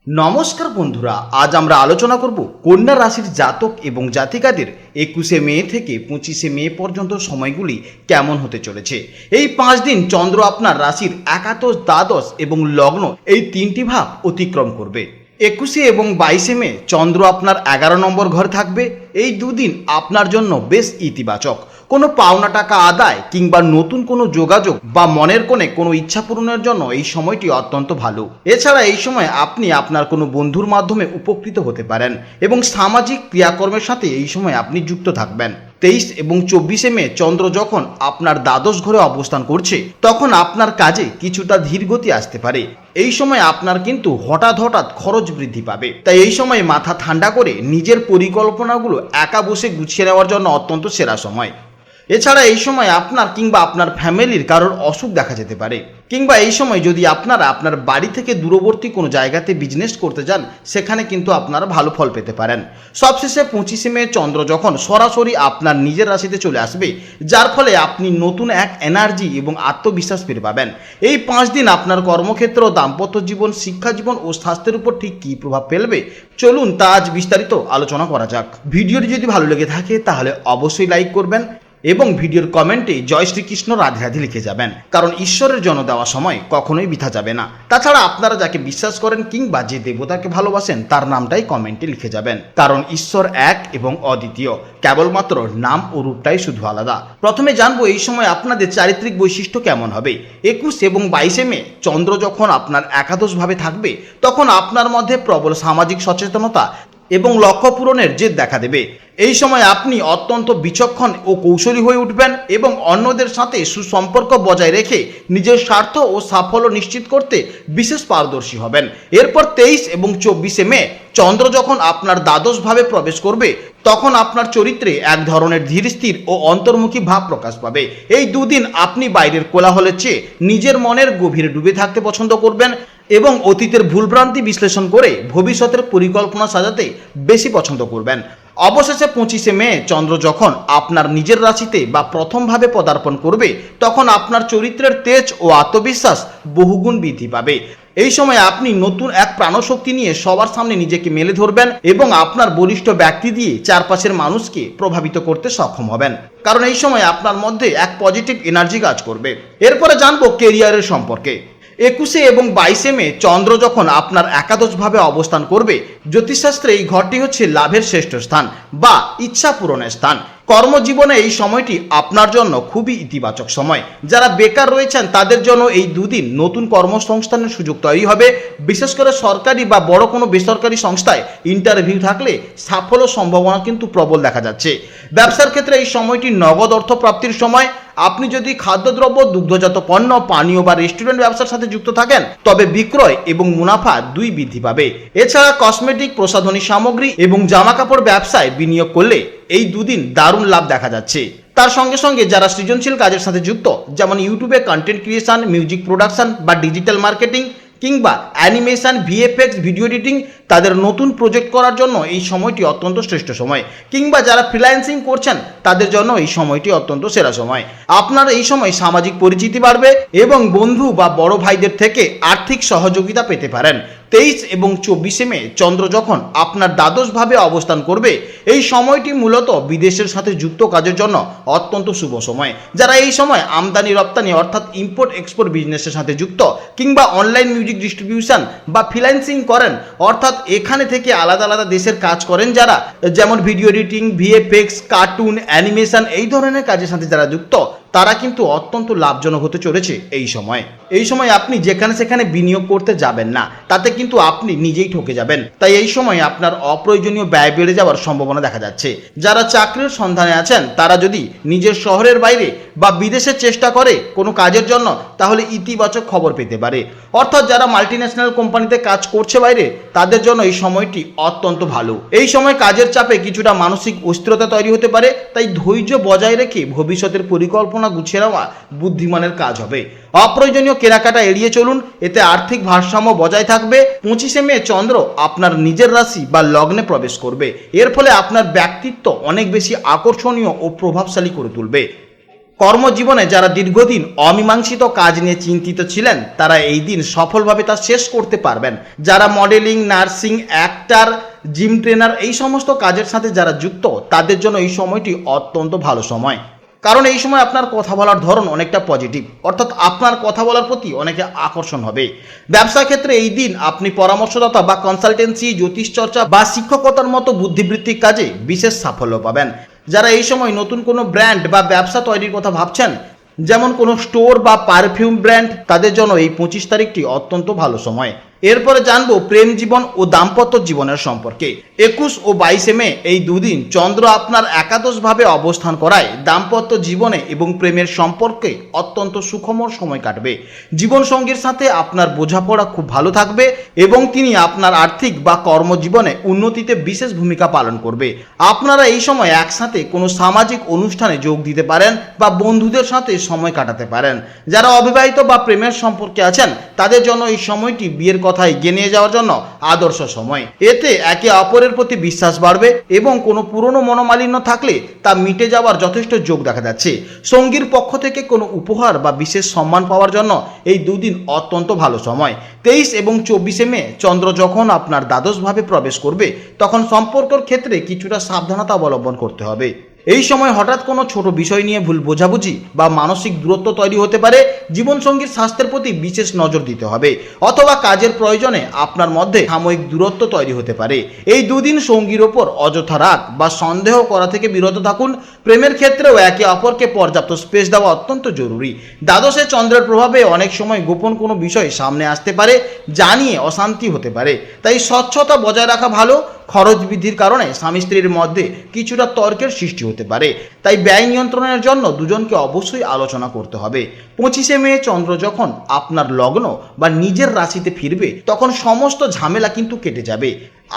নমস্কার বন্ধুরা, আজ আমরা আলোচনা করব কন্যা রাশির জাতক এবং জাতিকাদের 21শে মে থেকে 25শে মে পর্যন্ত সময়গুলি কেমন হতে চলেছে। এই 5 দিন চন্দ্র আপনার রাশির একাদশ, দ্বাদশ এবং লগ্ন এই তিনটি ভাব অতিক্রম করবে। 21শে এবং 22শে মে চন্দ্র আপনার 11 নম্বর ঘরে থাকবে। এই দুদিন আপনার জন্য বেশ ইতিবাচক। কোনো পাওনা টাকা আদায় কিংবা নতুন কোনো যোগাযোগ বা মনের কোণে কোনো ইচ্ছা পূরণের জন্য এই সময়টি অত্যন্ত ভালো। এছাড়া এই সময় আপনি আপনার কোনো বন্ধুর মাধ্যমে উপকৃত হতে পারেন এবং সামাজিক ক্রিয়াকর্মের সাথে এই সময় আপনি যুক্ত থাকবেন। 23 এবং 24শে মে চন্দ্র যখন আপনার দ্বাদশ ঘরে অবস্থান করছে, তখন আপনার কাজে কিছুটা ধীরগতি আসতে পারে। এই সময় আপনার কিন্তু হঠাৎ খরচ বৃদ্ধি পাবে, তাই এই সময় মাথা ঠান্ডা করে নিজের পরিকল্পনাগুলো একা বসে গুছিয়ে নেওয়ার জন্য অত্যন্ত সেরা সময়। এছাড়া এই সময় আপনার কিংবা আপনার ফ্যামিলির কারোর অসুখ দেখা যেতে পারে, কিংবা এই সময় যদি আপনারা আপনার বাড়ি থেকে দূরবর্তী কোনো জায়গাতে বিজনেস করতে যান, সেখানে কিন্তু আপনারা ভালো ফল পেতে পারেন। সবশেষে 25শে মে চন্দ্র যখন সরাসরি আপনার নিজের রাশিতে চলে আসবে, যার ফলে আপনি নতুন এক এনার্জি এবং আত্মবিশ্বাস ফিরে পাবেন। এই 5 দিন আপনার কর্মক্ষেত্র, দাম্পত্য জীবন, শিক্ষা জীবন ও স্বাস্থ্যের উপর ঠিক কী প্রভাব ফেলবে, চলুন তা আজ বিস্তারিত আলোচনা করা যাক। ভিডিওটি যদি ভালো লেগে থাকে তাহলে অবশ্যই লাইক করবেন এবং ভিডিওর কমেন্টে জয় শ্রীকৃষ্ণ, রাধে রাধে লিখে যাবেন, কারণ ঈশ্বরের জন্য দেওয়া সময় কখনোই বৃথা যাবে না। তাছাড়া আপনারা যাকে বিশ্বাস করেন কিংবা যে দেবতাকে ভালোবাসেন তার নামটাই কমেন্টে লিখে যাবেন, কারণ ঈশ্বর এক এবং অদ্বিতীয়, কেবলমাত্র নাম ও রূপটাই শুধু আলাদা। প্রথমে জানবো এই সময় আপনাদের চারিত্রিক বৈশিষ্ট্য কেমন হবে। 21 এবং 22শে মে চন্দ্র যখন আপনার একাদশভাবে থাকবে, তখন আপনার মধ্যে প্রবল সামাজিক সচেতনতা এবং লক্ষ্য পূরণের জেদ দেখা দেবে। এই সময় আপনি অত্যন্ত বিচক্ষণ ও কৌশলী হয়ে উঠবেন এবং অন্যদের সাথে সুসম্পর্ক বজায় রেখে নিজের স্বার্থ ও সাফল্য নিশ্চিত করতে বিশেষ পারদর্শী হবেন। এরপর 23 এবং 24শে মে চন্দ্র যখন আপনার দ্বাদশভাবে প্রবেশ করবে, তখন আপনার চরিত্রে এক ধরনের ধীর স্থির ও অন্তর্মুখী ভাব প্রকাশ পাবে। এই দুদিন আপনি বাইরের কোলাহলের চেয়ে নিজের মনের গভীরে ডুবে থাকতে পছন্দ করবেন এবং অতীতের ভুলভ্রান্তি বিশ্লেষণ করে ভবিষ্যতের পরিকল্পনা সাজাতে বেশি পছন্দ করবেন। অবশেষে 25শে মে চন্দ্র যখন আপনার নিজের রাশিতে বা প্রথমভাবে পদার্পণ করবে, তখন আপনার চরিত্রের তেজ ও আত্মবিশ্বাস বহুগুণ বৃদ্ধি পাবে। এই সময় আপনি নতুন এক প্রাণশক্তি নিয়ে সবার সামনে নিজেকে মেলে ধরবেন এবং আপনার বলিষ্ঠ ব্যক্তি দিয়ে চারপাশের মানুষকে প্রভাবিত করতে সক্ষম হবেন, কারণ এই সময় আপনার মধ্যে এক পজিটিভ এনার্জি কাজ করবে। এরপরে জানবো কেরিয়ারের সম্পর্কে। 21শে এবং 22শে মে চন্দ্র যখন আপনার একাদশভাবে অবস্থান করবে, জ্যোতিষশাস্ত্রে এই ঘরটি হচ্ছে লাভের শ্রেষ্ঠ স্থান বা ইচ্ছা পূরণের স্থান। কর্মজীবনে এই সময়টি আপনার জন্য খুবই ইতিবাচক সময়। যারা বেকার রয়েছেন তাদের জন্য এই দুদিন নতুন কর্মসংস্থানের সুযোগ তৈরি হবে। বিশেষ করে সরকারি বা বড় কোনো বেসরকারি সংস্থায় ইন্টারভিউ থাকলে সাফল্য সম্ভাবনা কিন্তু প্রবল দেখা যাচ্ছে। ব্যবসার ক্ষেত্রে এই সময়টি নগদ অর্থ প্রাপ্তির সময়। আপনি যদি খাদ্যদ্রব্য, দুগ্ধজাত পণ্য, পানীয় বা রেস্টুরেন্ট ব্যবসার সাথে যুক্ত থাকেন, তবে বিক্রয় এবং মুনাফা দুই বৃদ্ধি পাবে। এছাড়া কসমেটিক, প্রসাধনী সামগ্রী এবং জামাকাপড় ব্যবসায় বিনিয়োগ করলে এই দুদিন দারুণ লাভ দেখা যাচ্ছে। তার সঙ্গে সঙ্গে যারা সৃজনশীল কাজের সাথে যুক্ত, যেমন ইউটিউবে কন্টেন্ট ক্রিয়েশন, মিউজিক প্রোডাকশন বা ডিজিটাল মার্কেটিং কিংবা অ্যানিমেশন, ভিএফএক্স, ভিডিও এডিটিং, তাদের নতুন প্রজেক্ট করার জন্য এই সময়টি অত্যন্ত শ্রেষ্ঠ সময়। কিংবা যারা ফ্রিল্যান্সিং করছেন তাদের জন্য এই সময়টি অত্যন্ত সেরা সময়। আপনার এই সময় সামাজিক পরিচিতি বাড়বে এবং বন্ধু বা বড় ভাইদের থেকে আর্থিক সহযোগিতা পেতে পারেন। 23 এবং 24শে মে চন্দ্র যখন আপনার দ্বাদশভাবে অবস্থান করবে, এই সময়টি মূলত বিদেশের সাথে যুক্ত কাজের জন্য অত্যন্ত শুভ সময়। যারা এই সময় আমদানি রপ্তানি অর্থাৎ ইম্পোর্ট এক্সপোর্ট বিজনেসের সাথে যুক্ত কিংবা অনলাইন মিউজিক ডিস্ট্রিবিউশন বা ফ্রিল্যান্সিং করেন, অর্থাৎ এখানে থেকে আলাদা আলাদা দেশের কাজ করেন যারা, যেমন video editing, VFX, cartoon, animation এই ধরনের কাজের সাথে যারা যুক্ত, তারা কিন্তু অত্যন্ত লাভজনক হতে চলেছে এই সময়। এই সময় আপনি যেখানে সেখানে বিনিয়োগ করতে যাবেন না, তাতে কিন্তু আপনি নিজেই ঠকে যাবেন। তাই এই সময় আপনার অপ্রয়োজনীয় ব্যয় বেড়ে যাওয়ার সম্ভাবনা দেখা যাচ্ছে। যারা চাকরির সন্ধানে আছেন তারা যদি নিজের শহরের বাইরে বা বিদেশের চেষ্টা করে কোনো কাজের জন্য, তাহলে ইতিবাচক খবর পেতে পারে। অর্থাৎ যারা মাল্টিন্যাশনাল কোম্পানিতে কাজ করছে বাইরে, তাদের জন্য এই সময়টি অত্যন্ত ভালো। এই সময় কাজের চাপে কিছুটা মানসিক অস্থিরতা তৈরি হতে পারে, তাই ধৈর্য বজায় রেখে ভবিষ্যতের পরিকল্পনা গুছিয়ে নেওয়া বুদ্ধিমানের কাজ হবে। অপ্রয়োজনীয় কেনাকাটা এড়িয়ে চলুন, এতে আর্থিক ভারসাম্য বজায় থাকবে। 25শে মে চন্দ্র আপনার নিজের রাশি বা লগ্নে প্রবেশ করবে, এর ফলে আপনার ব্যক্তিত্ব অনেক বেশি আকর্ষণীয় ও প্রভাবশালী করে তুলবে। কর্মজীবনে যারা দীর্ঘদিন অমীমাংসিত কাজ নিয়ে চিন্তিত ছিলেন তারা এই দিন সফলভাবে তা শেষ করতে পারবেন। যারা modelling, nursing, actor, gym trainer এই সমস্ত কাজের সাথে যারা যুক্ত তাদের জন্য এই সময়টি অত্যন্ত ভালো সময়। কারণ এই সময় আপনার কথা বলার ধরন অনেকটা পজিটিভ, অর্থাৎ আপনার কথা বলার প্রতি অনেকে আকর্ষণ হবে। ব্যবসা ক্ষেত্রে এই দিন আপনি পরামর্শদাতা বা কনসালটেন্সি, জ্যোতিষচর্চা বা শিক্ষকতার মতো বুদ্ধিবৃত্তিক কাজে বিশেষ সাফল্য পাবেন। যারা এই সময় নতুন কোনো ব্র্যান্ড বা ব্যবসা তৈরির কথা ভাবছেন, যেমন কোনো স্টোর বা পারফিউম ব্র্যান্ড, তাদের জন্য এই 25 তারিখটি অত্যন্ত ভালো সময়। এরপরে জানবো প্রেম জীবন ও দাম্পত্য জীবনের সম্পর্কে। 21 ও 22 মে এই দুদিন চন্দ্র আপনার একাদশভাবে অবস্থান করায় দাম্পত্য জীবনে এবং প্রেমের সম্পর্কে অত্যন্ত সুখময় সময় কাটবে। জীবনসঙ্গীর সাথে আপনার বোঝাপড়া খুব ভালো থাকবে এবং তিনি আপনার আর্থিক বা কর্মজীবনে উন্নতিতে বিশেষ ভূমিকা পালন করবে। আপনারা এই সময় একসাথে কোনো সামাজিক অনুষ্ঠানে যোগ দিতে পারেন বা বন্ধুদের সাথে সময় কাটাতে পারেন। যারা অবিবাহিত বা প্রেমের সম্পর্কে আছেন তাদের জন্য এই সময়টি বিয়ের কথা এগিয়ে নিয়ে যাওয়ার জন্য আদর্শ সময়। এতে একে অপরের প্রতি বিশ্বাস বাড়বে এবং কোনো পুরনো মনোমালিন্য থাকলে তা মিটে যাওয়ার যথেষ্ট যোগ দেখা যাচ্ছে। সঙ্গীর পক্ষ থেকে কোনো উপহার বা বিশেষ সম্মান পাওয়ার জন্য এই দুদিন অত্যন্ত ভালো সময়। 23 এবং 24 মে চন্দ্র যখন আপনার দ্বাদশভাবে প্রবেশ করবে তখন সম্পর্কের ক্ষেত্রে কিছুটা সাবধানতা অবলম্বন করতে হবে। এই সময় হঠাৎ কোনো ছোট বিষয় নিয়ে ভুল বোঝাবুঝি বা মানসিক দূরত্ব তৈরি হতে পারে। জীবনসঙ্গীর স্বাস্থ্যের প্রতি বিশেষ নজর দিতে হবে, অথবা কাজের প্রয়োজনে আপনার মধ্যে সাময়িক দূরত্ব তৈরি হতে পারে। এই দুদিন সঙ্গীর ওপর অযথা রাগ বা সন্দেহ করা থেকে বিরত থাকুন। প্রেমের ক্ষেত্রেও একে অপরকে পর্যাপ্ত স্পেস দেওয়া অত্যন্ত জরুরি। দ্বাদশে চন্দ্রের প্রভাবে অনেক সময় গোপন কোনো বিষয় সামনে আসতে পারে, যা নিয়ে অশান্তি হতে পারে। তাই স্বচ্ছতা বজায় রাখা ভালো। খরচ বৃদ্ধির কারণে স্বামী স্ত্রীর মধ্যে কিছুটা তর্কের সৃষ্টি হতে পারে, তাই ব্যয় নিয়ন্ত্রণের জন্য দুজনকে অবশ্যই আলোচনা করতে হবে। 25 মে চন্দ্র যখন আপনার লগ্ন বা নিজের রাশিতে ফিরবে তখন সমস্ত ঝামেলা কিন্তু কেটে যাবে।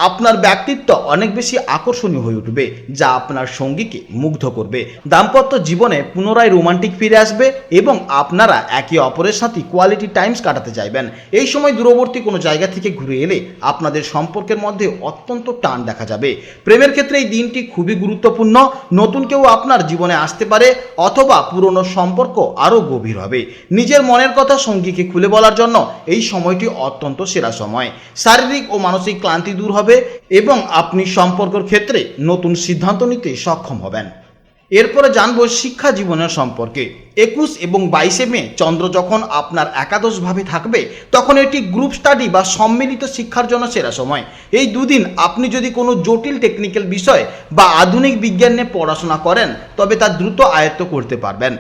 আপনার ব্যক্তিত্ব অনেক বেশি আকর্ষণীয় হয়ে উঠবে, যা আপনার সঙ্গীকে মুগ্ধ করবে। দাম্পত্য জীবনে পুনরায় রোমান্টিক ফিরে আসবে এবং আপনারা একে অপরের সাথে কোয়ালিটি টাইমস কাটাতে চাইবেন। এই সময় দূরবর্তী কোনো জায়গা থেকে ঘুরে এলে আপনাদের সম্পর্কের মধ্যে অত্যন্ত টান দেখা যাবে। প্রেমের ক্ষেত্রে এই দিনটি খুবই গুরুত্বপূর্ণ। নতুন কেউ আপনার জীবনে আসতে পারে অথবা পুরনো সম্পর্ক আরও গভীর হবে। নিজের মনের কথা সঙ্গীকে খুলে বলার জন্য এই সময়টি অত্যন্ত সেরা সময়। শারীরিক ও মানসিক ক্লান্তি দূর হবে এবং আপনি সম্পর্কের ক্ষেত্রে নতুন সিদ্ধান্ত নিতে সক্ষম হবেন। এরপরে জানবো শিক্ষা জীবনের সম্পর্কে। 21 এবং 22 মে চন্দ্র যখন আপনার একাদশভাবে থাকবে তখন এটি গ্রুপ স্টাডি বা সম্মিলিত শিক্ষার জন্য সেরা সময়। এই দুদিন আপনি যদি কোনো জটিল টেকনিক্যাল বিষয় বা আধুনিক বিজ্ঞান নিয়ে পড়াশোনা করেন তবে তা দ্রুত আয়ত্ত করতে পারবেন।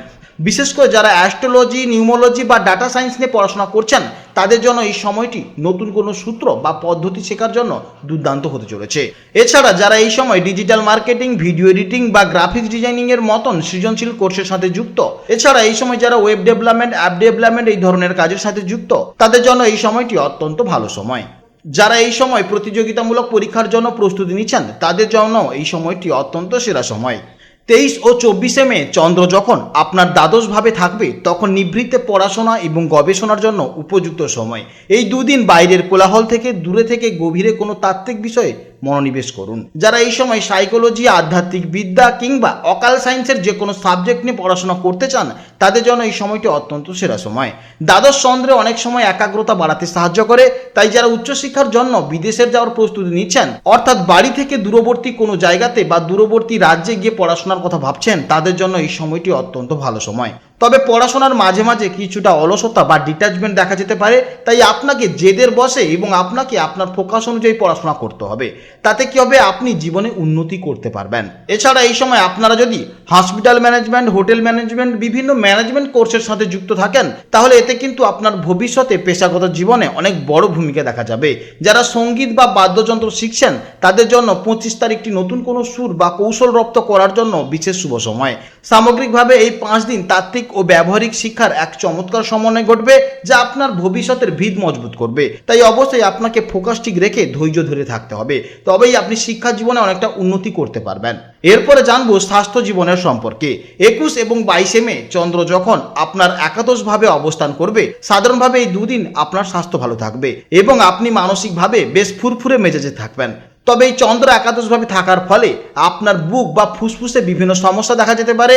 বিশেষ করে যারা অ্যাস্ট্রোলজি, নিউমোলজি বা ডাটা সায়েন্স নিয়ে পড়াশোনা করছেন তাদের জন্য এই সময়টি নতুন কোনো সূত্র বা পদ্ধতি শেখার জন্য দুর্দান্ত হতে চলেছে। এছাড়া যারা এই সময় ডিজিটাল মার্কেটিং, ভিডিও এডিটিং বা গ্রাফিক্স ডিজাইনিং এর মতন সৃজনশীল কোর্সের সাথে যুক্ত, এছাড়া এই সময় যারা ওয়েব ডেভেলপমেন্ট, অ্যাপ ডেভেলপমেন্ট এই ধরনের কাজের সাথে যুক্ত তাদের জন্য এই সময়টি অত্যন্ত ভালো সময়। যারা এই সময় প্রতিযোগিতামূলক পরীক্ষার জন্য প্রস্তুতি নিচ্ছেন তাদের জন্য এই সময়টি অত্যন্ত সেরা সময়। 23 ও 24 মে চন্দ্র যখন আপনার দ্বাদশভাবে থাকবে তখন নিভৃতে পড়াশোনা এবং গবেষণার জন্য উপযুক্ত সময়। এই দুদিন বাইরের কোলাহল থেকে দূরে থেকে গভীরে কোনো তাত্ত্বিক বিষয়ে মনোনিবেশ করুন। যারা এই সময় সাইকোলজি, আধ্যাত্মিক বিদ্যা কিংবা অকাল সায়েন্সের যে কোনো সাবজেক্ট নিয়ে পড়াশোনা করতে চান তাদের জন্য এই সময়টি অত্যন্ত সেরা সময়। দ্বাদশ চন্দ্রে অনেক সময় একাগ্রতা বাড়াতে সাহায্য করে, তাই যারা উচ্চশিক্ষার জন্য বিদেশের যাওয়ার প্রস্তুতি নিচ্ছেন, অর্থাৎ বাড়ি থেকে দূরবর্তী কোনো জায়গাতে বা দূরবর্তী রাজ্যে গিয়ে পড়াশোনার কথা ভাবছেন তাদের জন্য এই সময়টি অত্যন্ত ভালো সময়। তবে পড়াশোনার মাঝে মাঝে কিছুটা অলসতা বা ডিট্যাচমেন্ট দেখা যেতে পারে, তাই আপনাকে জেদের বসে এবং আপনাকে আপনার ফোকাস অনুযায়ী পড়াশোনা করতে হবে। তাতে কি হবে, আপনি জীবনে উন্নতি করতে পারবেন। এছাড়া এই সময় আপনারা যদি হসপিটাল ম্যানেজমেন্ট, হোটেল ম্যানেজমেন্ট, বিভিন্ন ম্যানেজমেন্ট কোর্সের সাথে যুক্ত থাকেন তাহলে এতে কিন্তু আপনার ভবিষ্যতে পেশাগত জীবনে অনেক বড় ভূমিকা দেখা যাবে। যারা সঙ্গীত বা বাদ্যযন্ত্র শিখছেন তাদের জন্য 25 তারিখটি নতুন কোনো সুর বা কৌশল রপ্ত করার জন্য বিশেষ শুভ সময়। সামগ্রিকভাবে এই 5 দিন তাত্ত্বিক ও ব্যবহারিক শিক্ষার এক চমৎকার সমন্বয় ঘটবে যা আপনার ভবিষ্যতের ভিত মজবুত করবে। তাই অবশ্যই আপনাকে ফোকাস ঠিক রেখে ধৈর্য ধরে থাকতে হবে, তবেই আপনি শিক্ষা জীবনে অনেকটা উন্নতি করতে পারবেন। এরপরে জানবো স্বাস্থ্য জীবনের সম্পর্কে। 21 এবং 22 মে চন্দ্র যখন আপনার একাদশভাবে অবস্থান করবে সাধারণভাবে এই দুদিন আপনার স্বাস্থ্য ভালো থাকবে এবং আপনি মানসিকভাবে বেশ ফুরফুরে মেজাজে থাকবেন। তবে এই চন্দ্র একাদশভাবে থাকার ফলে আপনার বুক বা ফুসফুসে বিভিন্ন সমস্যা দেখা যেতে পারে।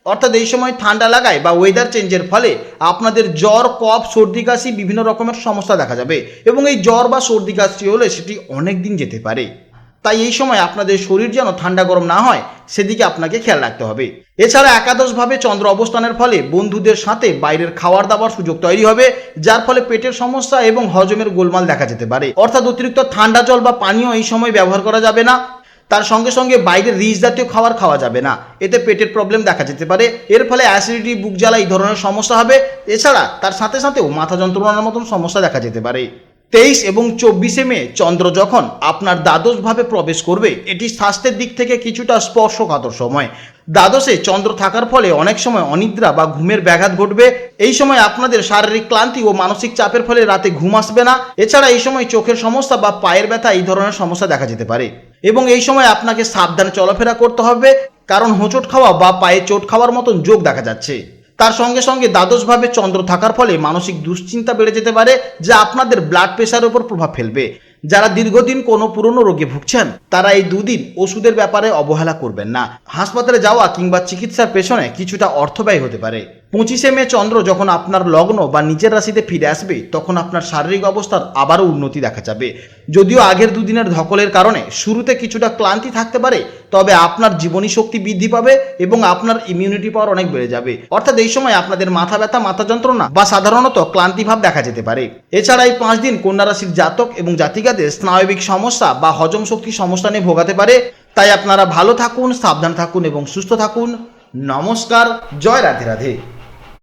অর্থাৎ এই সময় ঠান্ডা লাগায় বা ওয়েদার চেঞ্জের ফলে আপনাদের জ্বর, কফ, সর্দি, কাশি বিভিন্ন রকমের সমস্যা দেখা যাবে এবং এই জ্বর বা সর্দি কাশি হলে সেটি অনেক দিন যেতে পারে। তাই এই সময় আপনাদের শরীর যেন ঠান্ডা গরম না হয় সেদিকে আপনাকে খেয়াল রাখতে হবে। এছাড়া একাদশভাবে চন্দ্র অবস্থানের ফলে বন্ধুদের সাথে বাইরের খাওয়ার দাবার সুযোগ তৈরি হবে, যার ফলে পেটের সমস্যা এবং হজমের গোলমাল দেখা যেতে পারে। অর্থাৎ অতিরিক্ত ঠান্ডা জল বা পানীয় এই সময় ব্যবহার করা যাবে না। তার সঙ্গে সঙ্গে বাইরের রিচ জাতীয় খাবার খাওয়া যাবে না, এতে পেটের প্রবলেম দেখা যেতে পারে। এর ফলে অ্যাসিডিটি, বুক জ্বালা এই ধরনের সমস্যা হবে। এছাড়া তার সাথে সাথেও মাথা যন্ত্রণার মতন সমস্যা দেখা যেতে পারে। 23 এবং 24শে মে চন্দ্র যখন আপনার দ্বাদশভাবে প্রবেশ করবে, এটি স্বাস্থ্যের দিক থেকে কিছুটা স্পর্শকাতর সময়। দ্বাদশে চন্দ্র থাকার ফলে অনেক সময় অনিদ্রা বা ঘুমের ব্যাঘাত ঘটবে। এই সময় আপনাদের শারীরিক ক্লান্তি ও মানসিক চাপের ফলে রাতে ঘুম আসবে না। এছাড়া এই সময় চোখের সমস্যা বা পায়ের ব্যথা এই ধরনের সমস্যা দেখা যেতে পারে এবং এই সময় আপনাকে সাবধানে চলাফেরা করতে হবে, কারণ হোঁচট খাওয়া বা পায়ে চোট খাওয়ার মতন যোগ দেখা যাচ্ছে। তার সঙ্গে সঙ্গে দ্বাদশভাবে চন্দ্র থাকার ফলে মানসিক দুশ্চিন্তা বেড়ে যেতে পারে, যা আপনাদের ব্লাড প্রেশারের উপর প্রভাব ফেলবে। যারা দীর্ঘদিন কোনো পুরনো রোগে ভুগছেন তারা এই দুদিন ওষুধের ব্যাপারে অবহেলা করবেন না। হাসপাতালে যাওয়া কিংবা চিকিৎসার পেছনে কিছুটা অর্থ ব্যয় হতে পারে। 25শে মে চন্দ্র যখন আপনার লগ্ন বা নিজের রাশিতে ফিরে আসবে, তখন আপনার শারীরিক অবস্থার আবারও উন্নতি দেখা যাবে। যদিও আগের দুদিনের ধকলের কারণে শুরুতে কিছুটা ক্লান্তি থাকতে পারে, তবে আপনার জীবনী শক্তি বৃদ্ধি পাবে এবং আপনার ইমিউনিটি পাওয়ার অনেক বেড়ে যাবে। অর্থাৎ এই সময় আপনাদের মাথা ব্যথা, মাথা যন্ত্রণা বা সাধারণত ক্লান্তিভাব দেখা যেতে পারে। এছাড়া এই 5 দিন কন্যা রাশির জাতক এবং জাতিকাদের স্নায়বিক সমস্যা বা হজম শক্তির সমস্যা নিয়ে ভোগাতে পারে। তাই আপনারা ভালো থাকুন, সাবধান থাকুন এবং সুস্থ থাকুন। নমস্কার, জয় রাধে রাধে।